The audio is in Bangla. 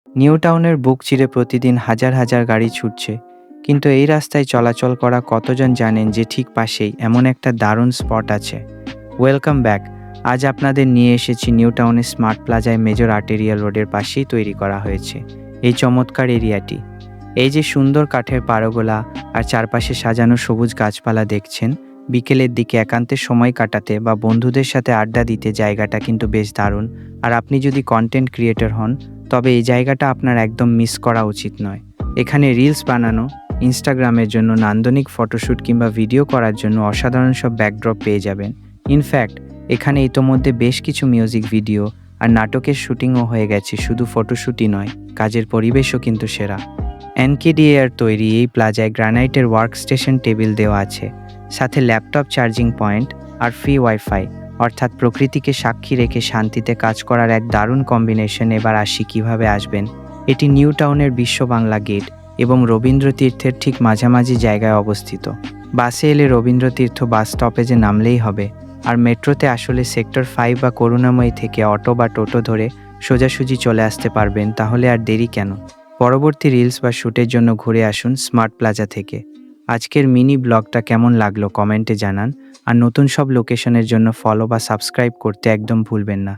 নিউ টাউনের বুক চিরে প্রতিদিন হাজার হাজার গাড়ি ছুটছে, কিন্তু এই রাস্তায় চলাচল করা কতজন জানেন যে ঠিক পাশেই এমন একটা দারুণ স্পট আছে। Welcome back. আজ আপনাদের নিয়ে এসেছি নিউ টাউনের স্মার্ট প্লাজায় মেজর আর্টেরিয়াল রোডের পাশেই তৈরি করা হয়েছে এই চমৎকার এরিয়াটি। এই যে সুন্দর কাঠের পাড়োগোলা আর চারপাশে সাজানো সবুজ গাছপালা দেখছেন, বিকেলের দিকে একান্তে সময় কাটাতে বা বন্ধুদের সাথে আড্ডা দিতে জায়গাটা কিন্তু বেশ দারুণ। আর আপনি যদি কন্টেন্ট ক্রিয়েটর হন, তবে এই জায়গাটা আপনার একদম মিস করা উচিত নয়। এখানে রিলস বানানো, ইনস্টাগ্রামের জন্য নান্দনিক ফটোশ্যুট কিংবা ভিডিও করার জন্য অসাধারণ সব ব্যাকড্রপ পেয়ে যাবেন। ইনফ্যাক্ট এখানে ইতোমধ্যে বেশ কিছু মিউজিক ভিডিও আর নাটকের শুটিংও হয়ে গেছে। শুধু ফটোশ্যুটই নয়, কাজের পরিবেশও কিন্তু সেরা। এনকেডিএর তৈরি এই প্লাজায় গ্রানাইটের ওয়ার্কস্টেশন টেবিল দেওয়া আছে, সাথে ল্যাপটপ চার্জিং পয়েন্ট আর ফ্রি ওয়াইফাই, অর্থাৎ প্রকৃতিকে সাক্ষী রেখে শান্তিতে কাজ করার এক দারুণ কম্বিনেশন। এবার আসি কিভাবে আসবেন। এটি নিউ টাউনের বিশ্ব বাংলা গেট এবং রবীন্দ্র তীর্থের ঠিক মাঝামাঝি জায়গায় অবস্থিত। বাসে এলে রবীন্দ্র তীর্থ বাস স্টপেজে নামলেই হবে, আর মেট্রোতে আসলে সেক্টর 5 বা করুণাময়ী থেকে অটো বা টোটো ধরে সোজাসুজি চলে আসতে পারবেন। তাহলে আর দেরি কেন, পরবর্তী রিলস বা শ্যুটের জন্য ঘুরে আসুন স্মার্ট প্লাজা থেকে। আজকের মিনি ব্লগটা কেমন লাগলো কমেন্টে জানান, আর নতুন সব লোকেশনের জন্য ফলো বা সাবস্ক্রাইব করতে একদম ভুলবেন না।